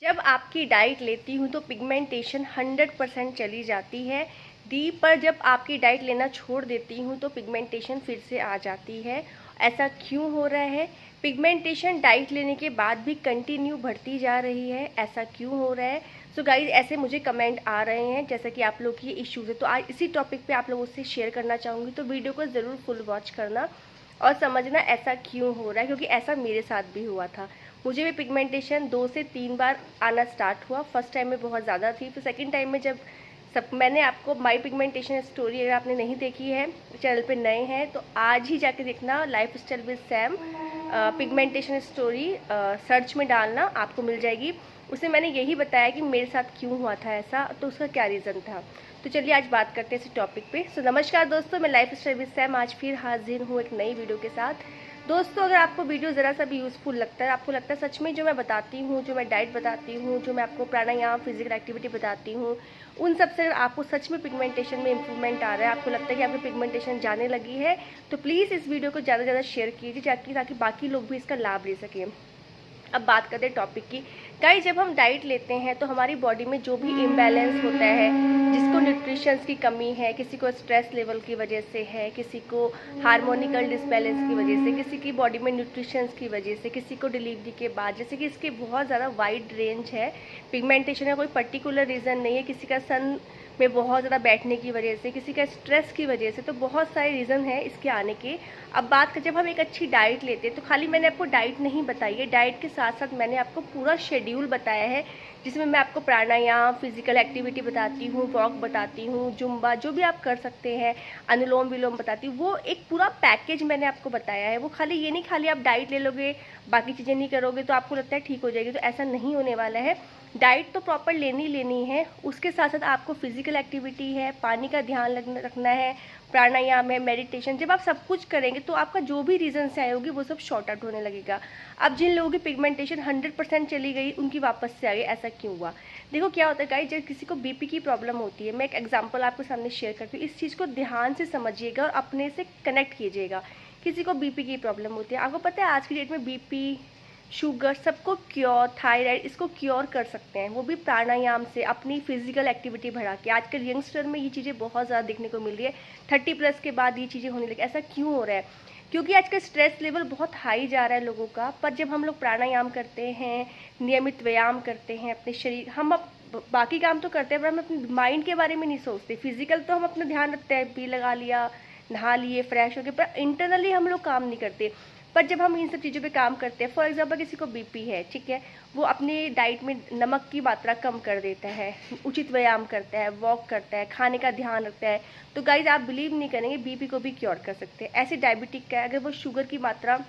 जब आपकी डाइट लेती हूँ तो पिगमेंटेशन 100% चली जाती है। डी पर जब आपकी डाइट लेना छोड़ देती हूँ तो पिगमेंटेशन फिर से आ जाती है। ऐसा क्यों हो रहा है? पिगमेंटेशन डाइट लेने के बाद भी कंटिन्यू बढ़ती जा रही है, ऐसा क्यों हो रहा है? सो गाइज, ऐसे मुझे कमेंट आ रहे हैं जैसा कि आप लोग की इश्यूज़ है, तो आज इसी टॉपिक पे आप लोगों से शेयर करना चाहूँगी। तो वीडियो को ज़रूर फुल वॉच करना और समझना ऐसा क्यों हो रहा है, क्योंकि ऐसा मेरे साथ भी हुआ था। मुझे भी पिगमेंटेशन 2 से 3 बार आना स्टार्ट हुआ। फर्स्ट टाइम में बहुत ज़्यादा थी, फिर सेकंड टाइम में जब मैंने आपको माई पिगमेंटेशन स्टोरी अगर आपने नहीं देखी है, चैनल पे नए हैं तो आज ही जाके देखना, life style with Sam pigmentation story search में डालना, आपको मिल जाएगी। उसमें मैंने यही बताया कि मेरे साथ क्यों हुआ था ऐसा, तो उसका क्या रीज़न था। तो चलिए आज बात करते हैं इस टॉपिक पे। सो नमस्कार दोस्तों, मैं लाइफ स्टाइल विद सैम आज फिर हाजिर हूँ एक नई वीडियो के साथ। दोस्तों, अगर आपको वीडियो ज़रा सा भी यूज़फुल लगता है, आपको लगता है सच में जो मैं बताती हूँ, जो मैं डाइट बताती हूँ, जो मैं आपको प्राणायाम फिजिकल एक्टिविटी बताती हूँ, उन सब से अगर आपको सच में पिगमेंटेशन में इंप्रूवमेंट आ रहा है, आपको लगता है कि आपकी पिगमेंटेशन जाने लगी है, तो प्लीज़ इस वीडियो को ज़्यादा से ज़्यादा शेयर कीजिए ताकि बाकी लोग भी इसका लाभ ले सकें। अब बात करते हैं टॉपिक की। गाइस, जब हम डाइट लेते हैं तो हमारी बॉडी में जो भी इम्बैलेंस होता है, जिसको न्यूट्रिशंस की कमी है, किसी को स्ट्रेस लेवल की वजह से है, किसी को हार्मोनिकल डिसबैलेंस की वजह से, किसी की बॉडी में न्यूट्रिशंस की वजह से, किसी को डिलीवरी के बाद, जैसे कि इसके बहुत ज़्यादा वाइड रेंज है। पिगमेंटेशन का कोई पर्टिकुलर रीज़न नहीं है। किसी का सन में बहुत ज़्यादा बैठने की वजह से, किसी का स्ट्रेस की वजह से, तो बहुत सारे रीज़न हैं इसके आने के। अब बात कर, जब हम एक अच्छी डाइट लेते हैं तो खाली मैंने आपको डाइट नहीं बताई है, डाइट के साथ साथ मैंने आपको पूरा शेड्यूल बताया है, जिसमें मैं आपको प्राणायाम फिजिकल एक्टिविटी बताती हूँ, वॉक बताती हूँ, जुम्बा जो भी आप कर सकते हैं, अनुलोम विलोम बताती हूँ। वो एक पूरा पैकेज मैंने आपको बताया है। वो खाली ये नहीं खाली आप डाइट ले लोगे बाकी चीज़ें नहीं करोगे तो आपको लगता है ठीक हो जाएगी, तो ऐसा नहीं होने वाला है। डाइट तो प्रॉपर लेनी है, उसके साथ साथ आपको फिजिकल एक्टिविटी है, पानी का ध्यान रखना है, प्राणायाम है, मेडिटेशन। जब आप सब कुछ करेंगे तो आपका जो भी रीज़न से आए होगी वो सब शॉर्ट आउट होने लगेगा। अब जिन लोगों की पिगमेंटेशन 100% चली गई, उनकी वापस से आ गई, ऐसा क्यों हुआ? देखो क्या होता है गाइस, जब किसी को बीपी की प्रॉब्लम होती है, मैं एक एग्जांपल आपके सामने शेयर करती हूँ, इस चीज़ को ध्यान से समझिएगा और अपने से कनेक्ट कीजिएगा। किसी को बीपी की प्रॉब्लम होती है, आपको पता है आज की डेट में बीपी, शुगर सबको क्योर, थायराइड इसको क्योर कर सकते हैं, वो भी प्राणायाम से, अपनी फिजिकल एक्टिविटी बढ़ा के। आजकल यंगस्टर में ये चीज़ें बहुत ज़्यादा देखने को मिल रही है, 30+ के बाद ये चीज़ें होने लगी। ऐसा क्यों हो रहा है? क्योंकि आजकल स्ट्रेस लेवल बहुत हाई जा रहा है लोगों का। पर जब हम लोग प्राणायाम करते हैं, नियमित व्यायाम करते हैं, अपने शरीर, हम अब बाकी काम तो करते हैं पर हम अपने माइंड के बारे में नहीं सोचते। फिजिकल तो हम अपना ध्यान रखते हैं, पी लगा लिया, नहा लिए, फ्रेश हो गए, पर इंटरनली हम लोग काम नहीं करते। पर जब हम इन सब चीज़ों पे काम करते हैं, फॉर एग्जांपल किसी को बीपी है, ठीक है, वो अपनी डाइट में नमक की मात्रा कम कर देता है, उचित व्यायाम करता है, वॉक करता है, खाने का ध्यान रखता है, तो गाइज आप बिलीव नहीं करेंगे, बीपी को भी क्योर कर सकते हैं। ऐसे डायबिटिक का अगर वो शुगर की मात्रा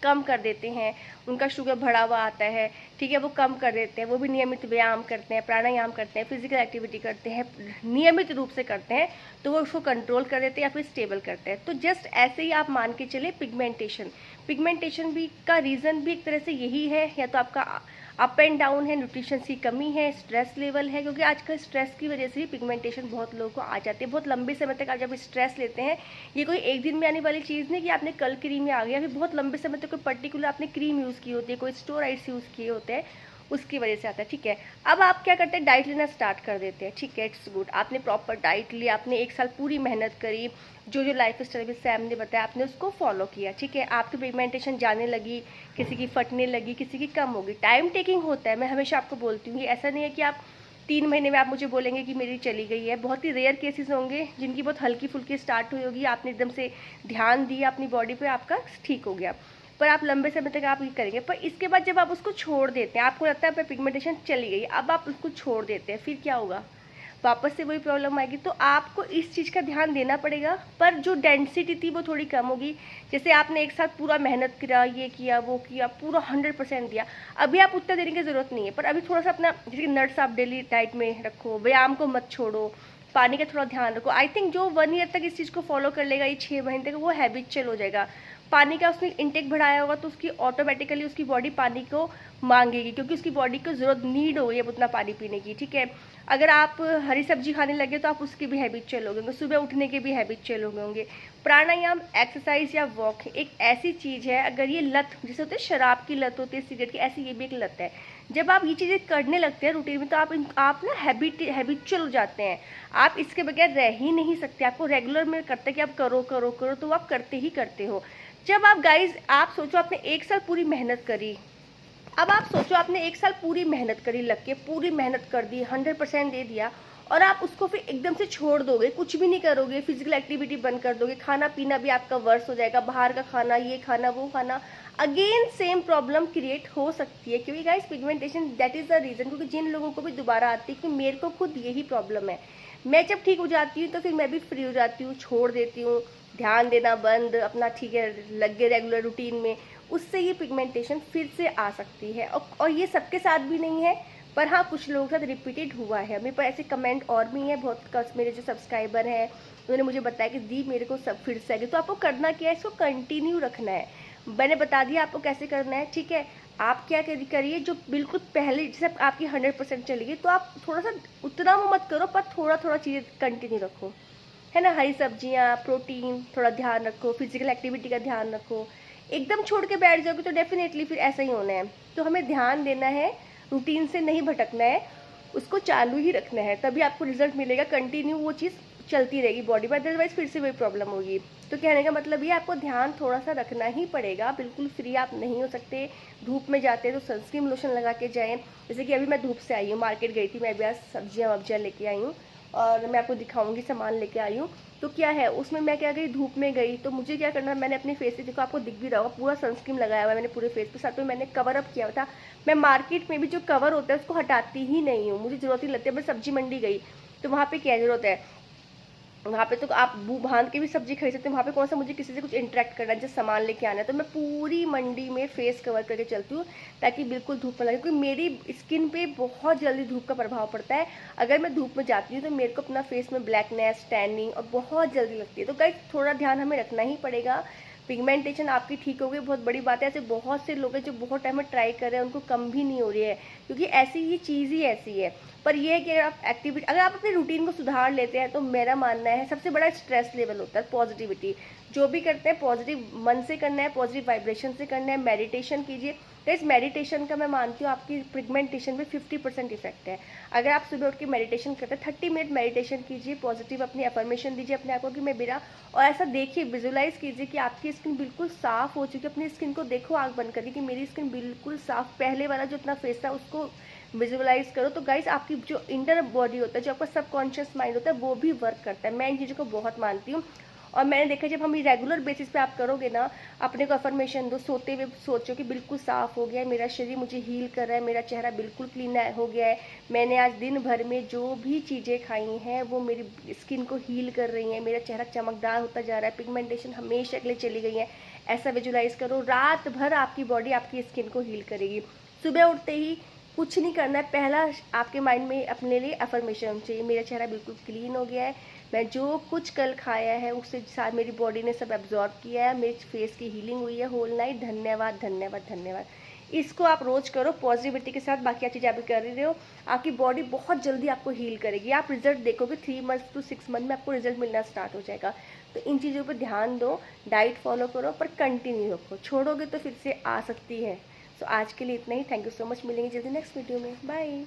कम कर देते हैं, उनका शुगर बढ़ा हुआ आता है, ठीक है, वो कम कर देते हैं, वो भी नियमित व्यायाम करते हैं, प्राणायाम करते हैं, फिजिकल एक्टिविटी करते हैं, नियमित रूप से करते हैं, तो वो उसको कंट्रोल कर देते हैं या फिर स्टेबल करते हैं। तो जस्ट ऐसे ही आप मान के चले पिगमेंटेशन भी का रीज़न भी एक तरह से यही है, या तो आपका अप एंड डाउन है, न्यूट्रिशन की कमी है, स्ट्रेस लेवल है, क्योंकि आजकल स्ट्रेस की वजह से भी पिगमेंटेशन बहुत लोगों को आ जाती है। बहुत लंबे समय तक आप जब स्ट्रेस लेते हैं, ये कोई एक दिन में आने वाली चीज़ नहीं कि आपने कल क्रीम में आ गया, फिर बहुत लंबे समय तक कोई पर्टिकुलर आपने क्रीम यूज़ की होती है, कोई स्टेरॉइड्स यूज़ किए होते हैं, उसकी वजह से आता है, ठीक है। अब आप क्या करते हैं, डाइट लेना स्टार्ट कर देते हैं, ठीक है, इट्स गुड, आपने प्रॉपर डाइट लिया, आपने 1 साल पूरी मेहनत करी, जो लाइफ स्टाइल विद सैम ने बताया आपने उसको फॉलो किया, ठीक है, आपकी पिगमेंटेशन जाने लगी, किसी की फटने लगी, किसी की कम होगी। टाइम टेकिंग होता है, मैं हमेशा आपको बोलती हूँ, ऐसा नहीं है कि आप 3 महीने में आप मुझे बोलेंगे कि मेरी चली गई है। बहुत ही रेयर केसेस होंगे जिनकी बहुत हल्की फुल्की स्टार्ट हुई होगी, आपने एकदम से ध्यान दिया अपनी बॉडी पे, आपका ठीक हो गया, पर आप लंबे समय तक आप ये करेंगे। पर इसके बाद जब आप उसको छोड़ देते हैं, आपको लगता है पिगमेंटेशन चली गई, अब आप उसको छोड़ देते हैं, फिर क्या होगा, वापस से वही प्रॉब्लम आएगी। तो आपको इस चीज़ का ध्यान देना पड़ेगा, पर जो डेंसिटी थी वो थोड़ी कम होगी। जैसे आपने एक साथ पूरा मेहनत किया, ये किया, वो किया, पूरा 100% दिया, अभी आप उतना देने की ज़रूरत नहीं है, पर अभी थोड़ा सा अपना, जैसे नट्स आप डेली डाइट में रखो, व्यायाम को मत छोड़ो, पानी का थोड़ा ध्यान रखो। आई थिंक जो 1 ईयर तक इस चीज़ को फॉलो कर लेगा, ये 6 महीने तक वो हैबिचुअल हो जाएगा। पानी का उसने इंटेक बढ़ाया होगा तो उसकी ऑटोमेटिकली उसकी बॉडी पानी को मांगेगी, क्योंकि उसकी बॉडी को ज़रूरत, नीड हो गई अब उतना पानी पीने की, ठीक है। अगर आप हरी सब्जी खाने लगे तो आप उसकी भी हैबिचुअल हो गए होंगे, सुबह उठने के भी हैबिचुअल हो गए होंगे। प्राणायाम, एक्सरसाइज या वॉक एक ऐसी चीज़ है, अगर ये लत, जैसे होते है शराब की लत होती है, सिगरेट की, ऐसी ये भी एक लत है। जब आप ये चीज़ें करने लगते हैं रूटीन में तो आप ना हैबिचुअल हो जाते हैं। आप इसके बगैर रह ही नहीं सकते। आपको रेगुलर में करते कि आप करो करो करो तो आप करते ही करते हो। जब आप गाइज आप सोचो आपने 1 साल पूरी मेहनत करी, अब आप सोचो आपने 1 साल पूरी मेहनत करी, लग के पूरी मेहनत कर दी, 100% दे दिया, और आप उसको फिर एकदम से छोड़ दोगे, कुछ भी नहीं करोगे, फिजिकल एक्टिविटी बंद कर दोगे, खाना पीना भी आपका वर्स हो जाएगा, बाहर का खाना, ये खाना वो खाना, अगेन सेम प्रॉब्लम क्रिएट हो सकती है। क्योंकि guys pigmentation that is the reason, क्योंकि जिन लोगों को भी दोबारा आती है, क्योंकि मेरे को खुद यही प्रॉब्लम है। मैं जब ठीक हो जाती हूँ तो फिर मैं भी फ्री हो जाती हूँ, छोड़ देती हूँ, ध्यान देना बंद, अपना ठीक है लग गए रेगुलर रूटीन में, उससे ये पिगमेंटेशन फिर से आ सकती है। और ये सबके साथ भी नहीं है, पर हाँ कुछ लोगों के साथ रिपीटेड हुआ है। मेरे पास ऐसे कमेंट और भी हैं, बहुत मेरे जो सब्सक्राइबर हैं उन्होंने मुझे बताया कि दी मेरे को सब फिर से आ गया। तो आपको करना क्या है, इसको कंटिन्यू रखना है। मैंने बता दिया आपको कैसे करना है, ठीक है। आप क्या करिए, जो बिल्कुल पहले जैसे आपकी 100% चली गई तो आप थोड़ा सा उतना वो मत करो, पर थोड़ा थोड़ा चीज़ें कंटिन्यू रखो, है ना। हरी सब्जियाँ, प्रोटीन थोड़ा ध्यान रखो, फिजिकल एक्टिविटी का ध्यान रखो। एकदम छोड़ के बैठ जाओगे तो डेफिनेटली फिर ऐसा ही होना है। तो हमें ध्यान देना है, रूटीन से नहीं भटकना है, उसको चालू ही रखना है, तभी आपको रिजल्ट मिलेगा। कंटिन्यू वो चीज़ चलती रहेगी बॉडी में, अदरवाइज फिर से वही प्रॉब्लम होगी। तो कहने का मतलब ये आपको ध्यान थोड़ा सा रखना ही पड़ेगा, बिल्कुल फ्री आप नहीं हो सकते। धूप में जाते हैं तो सनस्क्रीन लोशन लगा के जाएं। जैसे कि अभी मैं धूप से आई हूँ, मार्केट गई थी, मैं भी आज सब्जियाँ वब्जियाँ लेके आई हूँ और मैं आपको दिखाऊंगी सामान लेके आई हूँ। तो क्या है उसमें, मैं क्या गई धूप में गई तो मुझे क्या करना है, मैंने अपने फेस पे, देखो आपको दिख भी रहा होगा, पूरा सनस्क्रीन लगाया हुआ है मैंने पूरे फेस पे, साथ में मैंने कवर अप किया हुआ था। मैं मार्केट में भी जो कवर होता है उसको हटाती ही नहीं हूँ, मुझे जरूरत ही लगती है। मैं सब्जी मंडी गई तो वहाँ पे क्या जरूरत है, वहाँ पे तो आप मुँह बांध के भी सब्जी खरीद सकते हैं। वहाँ पे कौन सा मुझे किसी से कुछ इंटरेक्ट करना है, जैसे सामान लेके आना है, तो मैं पूरी मंडी में फेस कवर करके चलती हूँ ताकि बिल्कुल धूप न लगे। क्योंकि मेरी स्किन पे बहुत जल्दी धूप का प्रभाव पड़ता है। अगर मैं धूप में जाती हूँ तो मेरे को अपना फेस में ब्लैकनेस, टैनिंग और बहुत जल्दी लगती है। तो गाइस थोड़ा ध्यान हमें रखना ही पड़ेगा। पिगमेंटेशन आपकी ठीक हो गई, बहुत बड़ी बात है। ऐसे बहुत से लोग हैं जो बहुत टाइम में ट्राई कर रहे हैं, उनको कम भी नहीं हो रही है, क्योंकि ऐसी ये चीज़ ही ऐसी है। पर यह है कि अगर आप अपने रूटीन को सुधार लेते हैं तो मेरा मानना है सबसे बड़ा स्ट्रेस लेवल होता है पॉजिटिविटी। जो भी करते हैं पॉजिटिव मन से करना है, पॉजिटिव वाइब्रेशन से करना है। मेडिटेशन कीजिए, तो इस मेडिटेशन का मैं मानती हूँ आपकी पिगमेंटेशन में 50% इफेक्ट है। अगर आप सुबह उठ के मेडिटेशन करते हैं, 30 मिनट मेडिटेशन कीजिए, पॉजिटिव अपनी अफर्मेशन दीजिए अपने आप को कि मैं मेरा, और ऐसा देखिए, विजुलाइज कीजिए कि आपकी स्किन बिल्कुल साफ हो चुकी है। अपनी स्किन को देखो आँख बंद करके कि मेरी स्किन बिल्कुल साफ, पहले वाला जो इतना फेस था उसको विजुअलाइज करो। तो गाइस आपकी जो इंटर बॉडी होता है, जो आपका सबकॉन्शियस माइंड होता है, वो भी वर्क करता है। मैं इन चीज़ों को बहुत मानती हूँ और मैंने देखा जब हम ये रेगुलर बेसिस पे आप करोगे ना, अपने को अफर्मेशन दो, सोते हुए सोचो कि बिल्कुल साफ हो गया है मेरा शरीर, मुझे हील कर रहा है, मेरा चेहरा बिल्कुल क्लीन हो गया है, मैंने आज दिन भर में जो भी चीज़ें खाई हैं वो मेरी स्किन को हील कर रही हैं, मेरा चेहरा चमकदार होता जा रहा है, पिगमेंटेशन हमेशा के लिए चली गई है। ऐसा विजुलाइज करो, रात भर आपकी बॉडी आपकी स्किन को हील करेगी। सुबह उठते ही कुछ नहीं करना है, पहला आपके माइंड में अपने लिए अफर्मेशन चाहिए, मेरा चेहरा बिल्कुल क्लीन हो गया है, मैं जो कुछ कल खाया है उससे साथ मेरी बॉडी ने सब एब्जॉर्ब किया है, मेरे फेस की हीलिंग हुई है होल नाइट, धन्यवाद धन्यवाद धन्यवाद। इसको आप रोज करो पॉजिटिविटी के साथ, बाकी चीज़ें आप कर रहे हो, आपकी बॉडी बहुत जल्दी आपको हील करेगी। आप रिजल्ट देखोगे 3 मंथ to 6 मंथ में आपको रिजल्ट मिलना स्टार्ट हो जाएगा। तो इन चीज़ों पर ध्यान दो, डाइट फॉलो करो, पर कंटिन्यू रखो, छोड़ोगे तो फिर से आ सकती है। सो आज के लिए इतना ही। थैंक यू सो मच, मिलेंगे जल्दी नेक्स्ट वीडियो में, बाय।